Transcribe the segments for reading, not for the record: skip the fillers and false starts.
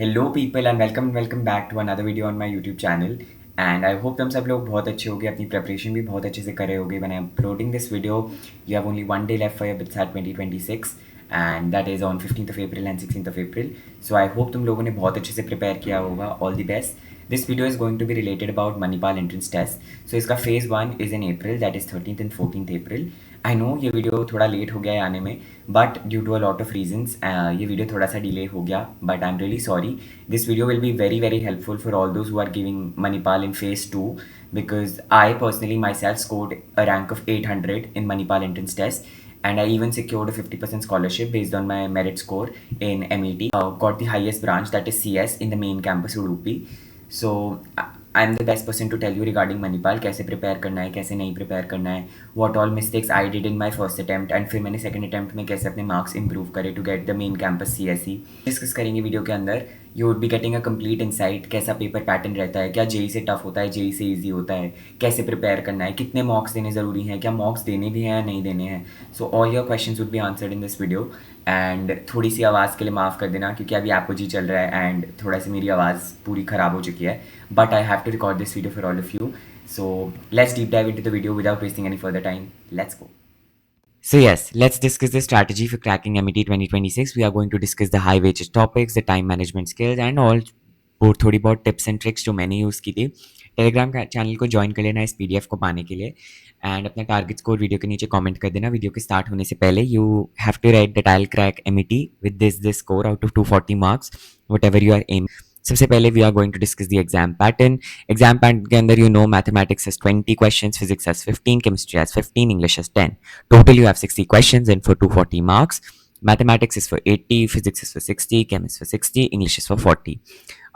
Hello people and welcome back to another video on my YouTube channel and I hope तुम सब लोग बहुत अच्छे होगे, अपनी प्रिपरेशन भी बहुत अच्छे से करे होगे. When I am uploading this video you have only one day left for your BITSAT 2026 and that is on 15th of April and 16th of April. So I hope तुम लोगों ने बहुत अच्छे से प्रिपेयर किया होगा. All the best. This video is going to be related about Manipal entrance test. So इसका phase 1 is in April, that is 13th and 14th April. I know ये वीडियो थोड़ा लेट हो गया है आने में, but due to a lot of reasons ये video थोड़ा सा डिले हो गया, but I am really sorry. This video will be very very helpful for all those who are giving Manipal in phase 2 because I personally myself scored a rank of 800 in Manipal entrance test and I even secured a 50% scholarship based on my merit score in MET. Got the highest branch, that is CS, in the main campus Udupi. So I am the best person to tell you regarding Manipal, कैसे prepare करना है, कैसे नहीं prepare करना है, what all mistakes I did in my first attempt and फिर मैंने second attempt में कैसे अपने मार्क्स इंप्रूव करे to get the main campus CSE. Discuss करेंगे वीडियो के अंदर. You would be getting a complete insight, कैसा पेपर पैटर्न रहता है, क्या जेई से टफ होता है, जेई से ईजी होता है, कैसे प्रिपेयर करना है, कितने मॉक्स देने ज़रूरी हैं, क्या मॉक्स देने भी हैं या नहीं देने हैं. So all your questions would be answered in this video. And थोड़ी सी आवाज़ के लिए माफ़ कर देना क्योंकि अभी आपको जी चल रहा है एंड थोड़ा सी मेरी आवाज़ पूरी ख़राब हो चुकी है, but I have to record this video for all of you. So let's deep dive into the video without wasting any further time. Let's go. So yes, let's discuss the strategy for cracking MET 2026. We are going to discuss the high weighted topics, the time management skills and all और थोड़ी बहुत tips and tricks जो मैंने use की थी. Telegram का channel को join कर लेना इस PDF को पाने के लिए एंड अपना टारगेट स्कोर वीडियो के नीचे कमेंट कर देना. वीडियो के स्टार्ट होने से पहले you have to write that I will crack MET with this score out of 240 marks whatever you are एम. सबसे पहले we are going to discuss the exam pattern. Exam pattern के अंदर mathematics has 20 questions, physics has 15, chemistry has 15, English has 10. Total you have 60 questions and for 240 marks. Mathematics is for 80, physics is for 60, chemistry for 60, English is for 40.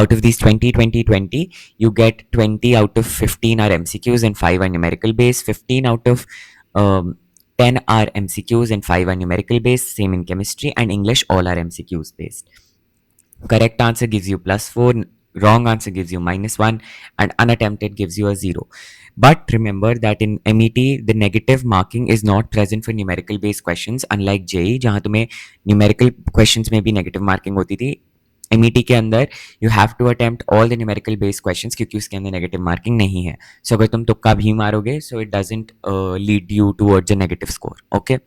Out of these 20, 20, 20, you get 20 out of 15 are MCQs and 5 are numerical based. 15 out of 10 are MCQs and 5 are numerical based. Same in chemistry and English, all are MCQs based. Correct answer gives you +4, wrong answer gives you -1 and unattempted gives you a 0. But remember that in MET the negative marking is not present for numerical based questions, unlike JEE जहाँ तुम्हें numerical questions में भी negative marking होती थी. MET के अंदर you have to attempt all the numerical based questions क्योंकि उसके अंदर negative marking नहीं है. So अगर तुम तुक्का भी मारोगे so it doesn't lead you towards a negative score. Okay.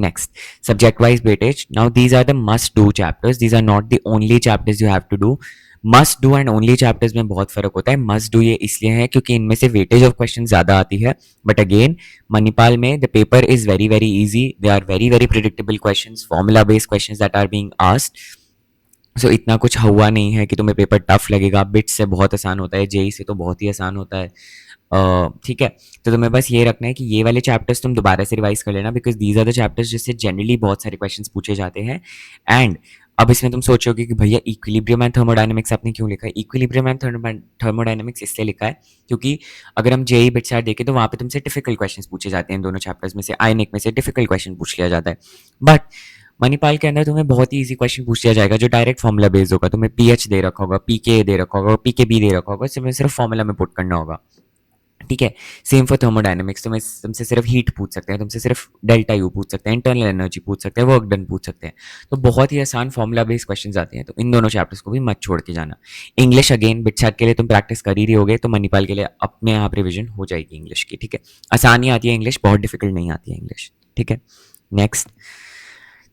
Next, subject wise weightage. Now these are the must do chapters. These are not the only chapters you have to do. Must do and only chapters में बहुत फर्क होता है. Must do ये इसलिए है क्योंकि इनमें से weightage of questions ज़्यादा आती है. But again, Manipal में the paper is very very easy. They are very very predictable questions, formula based questions that are being asked. So इतना कुछ हुआ नहीं है कि तुम्हें पेपर टफ लगेगा. बिट से बहुत आसान होता है, जेई से तो बहुत ही आसान होता है. ठीक है, तो तुम्हें बस ये रखना है कि ये वाले चैप्टर्स तुम दोबारा से रिवाइज कर लेना because these are the chapters जिससे जनरली बहुत सारे क्वेश्चंस पूछे जाते हैं. एंड अब इसमें तुम सोचोगे कि भैया इक्विलिब्रियम एंड थर्मोडायनेमिक्स आपने क्यों लिखा है. इक्विलिब्रियम एंड थर्मोडायनेमिक्स इसलिए लिखा है क्योंकि अगर हम जेई बिट चार्ट देखें तो वहाँ पे तुमसे डिफिकल्ट क्वेश्चंस पूछे जाते हैं. दोनों चैप्टर्स में से आयनिक में से डिफिकल्ट क्वेश्चन पूछ लिया जाता है. बट मणिपाल के अंदर तुम्हें बहुत ही इजी क्वेश्चन पूछ लिया जाएगा जो डायरेक्ट फॉर्मूला बेस्ड होगा. तुम्हें पीएच दे रखा होगा, पीके दे रखा होगा, पीकेबी दे रखा होगा, सिर्फ फॉर्मूला में पुट करना होगा. ठीक है. Same for thermodynamics. तुमसे सिर्फ हीट पूछ सकते हैं, तुमसे सिर्फ डेल्टा यू पूछ सकते हैं, इंटरनल एनर्जी पूछ सकते हैं, वर्क डन पूछ सकते हैं. तो बहुत ही आसान फॉर्मूला बेस्ड क्वेश्चंस आते हैं. तो इन दोनों चैप्टर्स को भी मत छोड़ के जाना. इंग्लिश अगेन बिट चैट के लिए तुम प्रैक्टिस कर ही रही होगे तो मणिपाल के लिए अपने आप रिविजन हो जाएगी इंग्लिश की. ठीक है, आसान ही आती है इंग्लिश, बहुत डिफिकल्ट नहीं आती है इंग्लिश. ठीक है. Next,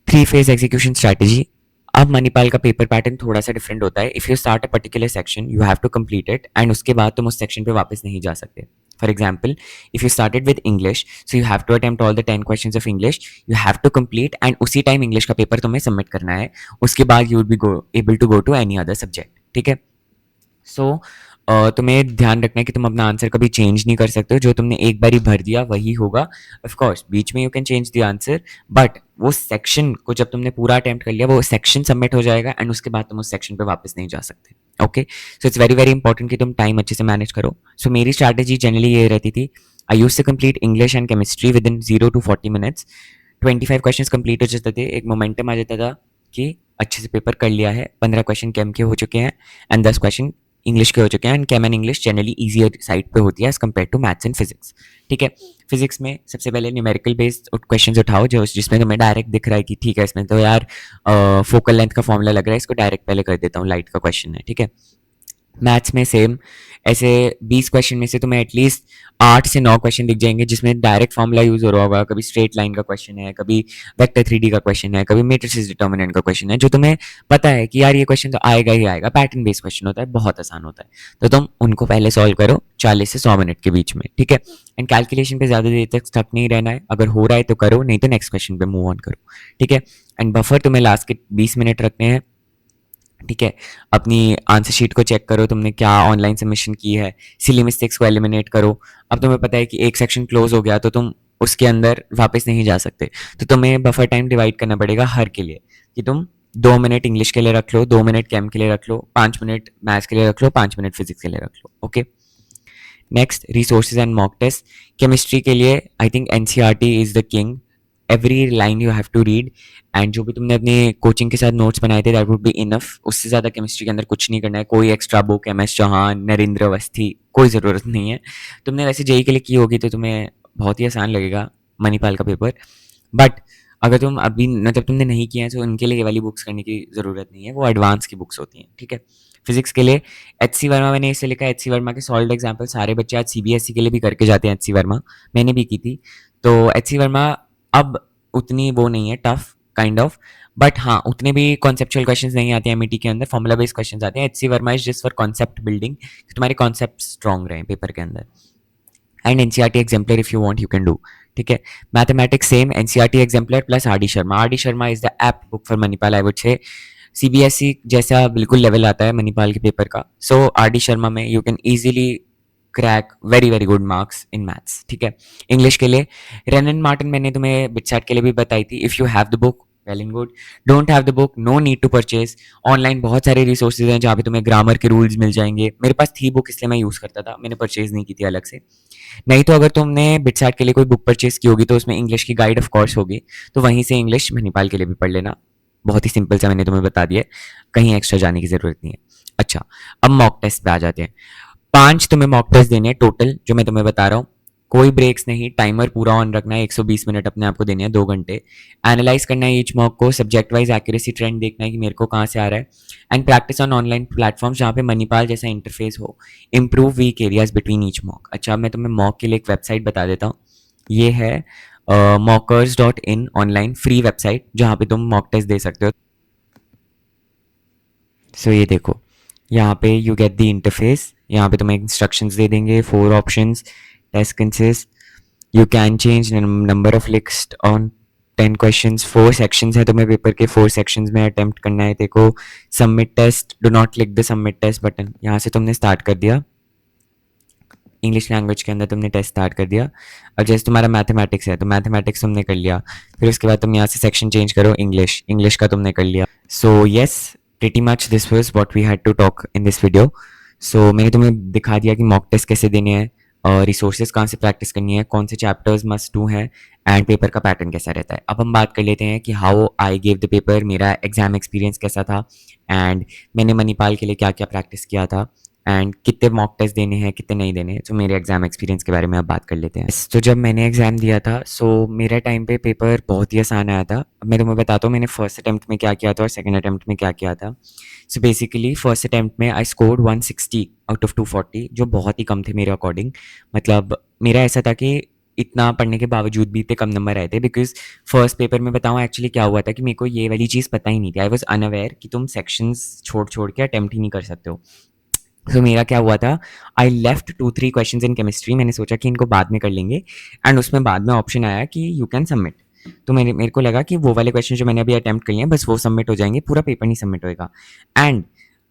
3 phase execution strategy. अब मणिपाल का पेपर पैटर्न थोड़ा सा डिफरेंट होता है. If you start a particular section you have to complete it and उसके बाद तुम उस सेक्शन पे वापस नहीं जा सकते. For example, if you started with English so you have to attempt all the 10 questions of English. You have to complete and उसी टाइम इंग्लिश का पेपर तुम्हें सबमिट करना है. उसके बाद you would be able to go to any other subject. ठीक है. सो तुम्हें ध्यान रखना है कि तुम अपना आंसर कभी चेंज नहीं कर सकते हो. जो तुमने एक बारी भर दिया वही होगा. ऑफ कोर्स बीच में you can change the answer but वो सेक्शन को जब तुमने पूरा अटेम्प्ट कर लिया वो सेक्शन सबमिट हो जाएगा एंड उसके बाद तुम उस सेक्शन पे वापस नहीं जा सकते. Okay. So it's very very important कि तुम टाइम अच्छे से मैनेज करो. सो मेरी स्ट्रैटेजी जनरली ये रहती थी. I used to complete English and chemistry within 0 to 40 minutes. 25 questions complete हो जाते थे. एक मोमेंटम आ जाता था कि अच्छे से पेपर कर लिया है. 15 क्वेश्चन केम के हो चुके हैं एंड 10 क्वेश्चन इंग्लिश के हो चुके हैं and chem and English generally easier side पे होती है as compared to maths and physics. ठीक है, फिजिक्स में सबसे पहले न्यूमेरिकल बेस्ड क्वेश्चंस उठाओ जो जिसमें तुम्हें डायरेक्ट दिख रहा है कि ठीक है इसमें तो यार फोकल लेंथ का फॉर्मूला लग रहा है, इसको डायरेक्ट पहले कर देता हूँ, लाइट का क्वेश्चन है। ठीक है, मैथ्स में सेम ऐसे 20 क्वेश्चन में से तुम्हें एटलीस्ट 8 से 9 क्वेश्चन दिख जाएंगे जिसमें डायरेक्ट फॉर्मूला यूज हो रहा होगा, कभी स्ट्रेट लाइन का क्वेश्चन है, कभी वेक्टर 3D का क्वेश्चन है, कभी मैट्रिसेस डिटर्मिनेंट का क्वेश्चन है, जो तुम्हें पता है कि यार ये क्वेश्चन तो आएगा ही आएगा, पैटर्न बेस्ड क्वेश्चन होता है, बहुत आसान होता है। तो तुम उनको पहले सॉल्व करो 40 से 100 मिनट के बीच में। ठीक है, एंड कैलकुलेशन पे ज्यादा देर तक स्टक नहीं रहना है, अगर हो रहा है तो करो, नहीं तो नेक्स्ट क्वेश्चन पे मूव ऑन करो। ठीक है, एंड बफर तुम्हें लास्ट के 20 मिनट रखने हैं। ठीक है, अपनी आंसर शीट को चेक करो तुमने क्या ऑनलाइन सबमिशन की है, सिली मिस्टेक्स को एलिमिनेट करो। अब तुम्हें पता है कि एक सेक्शन क्लोज हो गया तो तुम उसके अंदर वापस नहीं जा सकते, तो तुम्हें बफर टाइम डिवाइड करना पड़ेगा हर के लिए, कि तुम 2 मिनट इंग्लिश के लिए रख लो, 2 मिनट केम के लिए रख लो, 5 मिनट मैथ्स के लिए रख लो, 5 मिनट फिजिक्स के लिए रख लो। Okay, next resources and mock test. Chemistry के लिए I think NCERT is the king, every line you have to read, and जो भी तुमने अपने कोचिंग के साथ नोट्स बनाए थे दैट वुड बी इनफ। उससे ज़्यादा केमिस्ट्री के अंदर कुछ नहीं करना है, कोई extra book M S Chauhan, Narendra Awasthi, कोई ज़रूरत नहीं है। तुमने वैसे जेई के लिए की होगी तो तुम्हें बहुत ही आसान लगेगा मणिपाल का पेपर, बट अगर तुम अभी मतलब तुमने नहीं किया है तो उनके लिए ये वाली बुक्स करने की ज़रूरत नहीं है, वो एडवांस की बुक्स होती हैं। ठीक है, फिजिक्स के लिए एच सी वर्मा, मैंने इसे लिखा है एच सी वर्मा के सॉल्व एग्जाम्पल सारे बच्चे आज सीबीएसई के लिए भी करके जाते हैं। एच सी वर्मा मैंने भी की थी, तो एच सी वर्मा अब उतनी वो नहीं है टफ काइंड ऑफ, बट हाँ उतने भी कॉन्सेप्चुअल क्वेश्चंस नहीं आते हैं एमईटी के अंदर, फॉर्मुला बेस्ड क्वेश्चंस आते हैं। H C Verma is just for concept building, तुम्हारे कॉन्सेप्ट स्ट्रॉन्ग रहे पेपर के अंदर। And NCERT exemplar if you want you can do. ठीक है, mathematics same NCERT exemplar plus R D Sharma. R D Sharma is the app book for Manipal, I would say CBSE जैसा बिल्कुल level आता है मणिपाल के पेपर का। सो आर डी शर्मा में you can easily crack very very good marks in maths. ठीक है, English के लिए रेन एंड मार्टिन मैंने तुम्हें बिटसैट के लिए भी बताई थी। If you have the book well and good, don't have the book no need to purchase. Online बहुत सारे रिसोर्सेज हैं जहाँ पे तुम्हें ग्रामर के रूल्स मिल जाएंगे। मेरे पास थी बुक इसलिए मैं यूज़ करता था, मैंने परचेज नहीं की थी अलग से। नहीं तो अगर तुमने बिटसैट के लिए कोई बुक परचेज की होगी तो उसमें इंग्लिश की गाइड ऑफ कोर्स होगी, तो वहीं से इंग्लिश मणिपाल के लिए भी पढ़ लेना। बहुत ही सिंपल सा मैंने तुम्हें बता दिया, कहीं एक्स्ट्रा जाने की जरूरत नहीं है। अच्छा, अब मॉक टेस्ट पे आ जाते हैं। 5 तुम्हें मॉक टेस्ट देने हैं टोटल, जो मैं तुम्हें बता रहा हूँ, कोई ब्रेक्स नहीं, टाइमर पूरा ऑन रखना है, 120 मिनट अपने आप को देने हैं, 2 घंटे। एनालाइज करना है ईच मॉक को, सब्जेक्ट वाइज एक्यूरेसी ट्रेंड देखना है कि मेरे को कहाँ से आ रहा है, and practice on online platform जहाँ पे मणिपाल जैसा इंटरफेस हो, improve weak areas between each mock. अच्छा, अब मैं तुम्हें मॉक के लिए एक वेबसाइट बता देता हूँ, ये है mockers.in, ऑनलाइन फ्री वेबसाइट जहाँ पे तुम मॉक टेस्ट दे सकते हो। सो ये देखो, यहाँ पे यू गेट द इंटरफेस, यहाँ पे तुम्हें इंस्ट्रक्शंस दे देंगे, 4 options, test consist, you can change number of list on 10 questions, 4 sections है तुम्हें पेपर के, 4 सेक्शंस में अटेम्प्ट करना है। देखो submit test, do not click the submit test button, यहाँ से तुमने स्टार्ट कर दिया, इंग्लिश लैंग्वेज के अंदर तुमने टेस्ट स्टार्ट कर दिया। और जैसे तुम्हारा मैथमेटिक्स है तो मैथमेटिक्स तुमने कर लिया, फिर उसके बाद तुम यहाँ से सेक्शन चेंज करो, इंग्लिश, इंग्लिश का तुमने कर लिया। So yes, pretty much this was what we had to talk in this video. सो मैंने तुम्हें दिखा दिया कि मॉक टेस्ट कैसे देने हैं, और रिसोर्सेज कहाँ से प्रैक्टिस करनी है, कौन से चैप्टर्स मस्ट डू हैं, एंड पेपर का पैटर्न कैसा रहता है। अब हम बात कर लेते हैं कि how I gave the paper, मेरा एग्जाम एक्सपीरियंस कैसा था, एंड मैंने मणिपाल के लिए क्या क्या प्रैक्टिस किया था, एंड कितने मॉक टेस्ट देने हैं कितने नहीं देने हैं। तो मेरे एग्जाम एक्सपीरियंस के बारे में अब बात कर लेते हैं। तो जब मैंने एग्जाम दिया था, सो मेरे टाइम पे पेपर बहुत ही आसान आया था। अब मैं तुम्हें बताता हूँ मैंने फर्स्ट अटैम्प्ट में क्या किया था और सेकंड अटैम्प्ट में क्या किया था। सो बेसिकली फर्स्ट अटैम्प्ट में आई स्कोर्ड 160 आउट ऑफ 240, जो बहुत ही कम थे मेरे अकॉर्डिंग। मतलब मेरा ऐसा था कि इतना पढ़ने के बावजूद भी इतने कम नंबर आए थे, बिकॉज फर्स्ट पेपर में बताऊँ एक्चुअली क्या हुआ था कि मेरे को ये वाली चीज़ पता ही नहीं थी। आई वॉज अनअवेयर कि तुम सेक्शंस छोड़ छोड़ के अटैम्प्ट ही नहीं कर सकते हो। तो मेरा क्या हुआ था, I left 2-3 questions in chemistry, मैंने सोचा कि इनको बाद में कर लेंगे, एंड उसमें बाद में ऑप्शन आया कि यू कैन सबमिट। तो मेरे को लगा कि वो वाले क्वेश्चन जो मैंने अभी अटैम्प्ट किए हैं बस वो सबमिट हो जाएंगे, पूरा पेपर नहीं सबमिट होएगा। And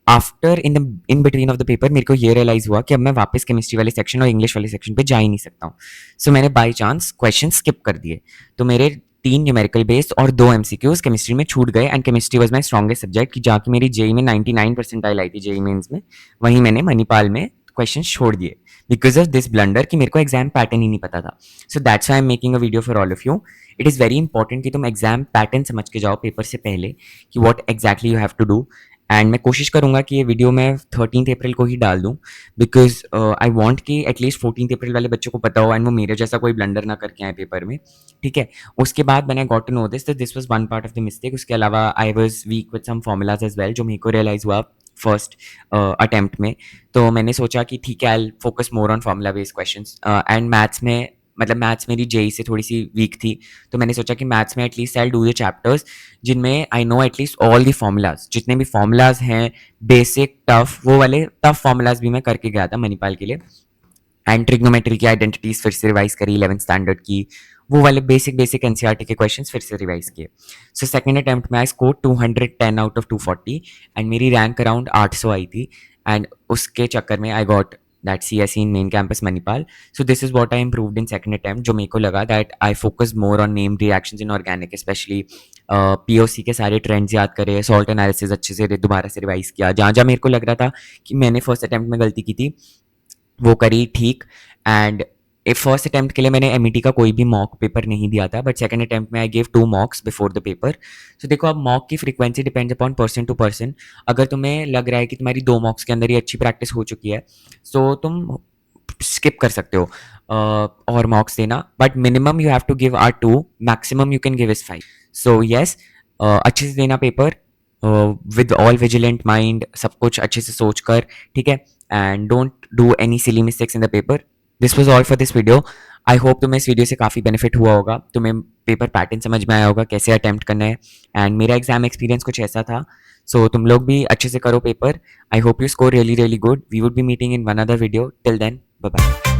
after in between of the paper मेरे को ये रियलाइज हुआ कि अब मैं वापस केमिस्ट्री वाले सेक्शन और इंग्लिश वाले सेक्शन पे जा ही नहीं सकता हूँ। सो मैंने बाई चांस क्वेश्चन स्किप कर दिए, तो मेरे 3 न्यूमेरिकल बेस्ड और 2 एमसीक्यूज केमिस्ट्री में छूट गए, and chemistry was my strongest subject कि जाके मेरी जेई में 99 परसेंटाइल आई थी जेई मेंस में, वहीं मैंने मणिपाल में क्वेश्चन छोड़ दिए बिकॉज ऑफ दिस ब्लंडर कि मेरे को एग्जाम पैटर्न ही नहीं पता था। So that's why I am making a video for all of you. It is very important कि तुम एग्जाम पैटर्न समझ के जाओ पेपर से पहले कि what exactly you have to do, and मैं कोशिश करूँगा कि ये वीडियो मैं 13 अप्रैल को ही डाल दूँ, बिकॉज़ आई वांट कि एटलीस्ट 14 अप्रैल वाले बच्चों को पता हो एंड वो मेरे जैसा कोई ब्लंडर ना करके आए पेपर में, ठीक है? उसके बाद when I got to know this, तो this was one part of the mistake. उसके अलावा I was weak with some formulas as well, जो मेरे को रियलाइज़ हुआ फर्स्ट अटेम्प्ट में। तो मैंने सोचा कि ठीक है, I will focus more on formula based questions, and maths में, मतलब मैथ्स मेरी जेईई से थोड़ी-सी वीक थी, तो मैंने सोचा कि मैथ्स में at least I will do the chapters जिनमें I know at least all the formulas, जितने भी फॉर्मूलाज हैं, बेसिक टफ, वो वाले टफ फॉर्मूलाज भी मैं करके गया था मणिपाल के लिए। एंड ट्रिग्नोमेट्री की आइडेंटिटीज फिर से रिवाइज करी 11th स्टैंडर्ड की, वो वाले बेसिक बेसिक एनसीईआरटी के क्वेश्चंस फिर से रिवाइज किए। सो सेकंड अटेम्प्ट में I score 210 out of 240 and मेरी रैंक अराउंड 800 आई थी। एंड उसके चक्कर में I got that CSE in main campus Manipal. So this is what I improved in second attempt, जो मेरे को लगा that I focus more on name reactions in organic, specially POC के सारे ट्रेंड्स याद करे, सॉल्ट एनालिसिस अच्छे से दोबारा से रिवाइज किया, जहाँ जहाँ मेरे को लग रहा था कि मैंने फर्स्ट अटेम्प्ट में गलती की थी वो करी ठीक। एंड फर्स्ट अटेम्प्ट के लिए मैंने एमईटी का कोई भी मॉक पेपर नहीं दिया था, बट सेकंड अटेम्प्ट में I give 2 mocks before the paper. So देखो, अब मॉक की frequency depends upon person to person. अगर तुम्हें लग रहा है कि तुम्हारी 2 मॉक्स के अंदर ही अच्छी प्रैक्टिस हो चुकी है, सो तुम स्किप कर सकते हो और मॉक्स देना, but minimum you have to give are 2, maximum you can give is 5। So yes, अच्छे से देना paper with all vigilant mind, सब कुछ अच्छे से सोच कर, ठीक है? And don't do any silly mistakes in the paper. This was all for this video. I hope तुम्हें इस वीडियो से काफ़ी बेनिफिट हुआ होगा, तुम्हें पेपर पैटर्न समझ में आया होगा कैसे अटेम्प्ट करना है। एंड मेरा एग्जाम एक्सपीरियंस कुछ ऐसा था। सो तुम लोग भी अच्छे से करो paper. I hope you score really really good. We would be meeting in one other video. Till then, bye bye.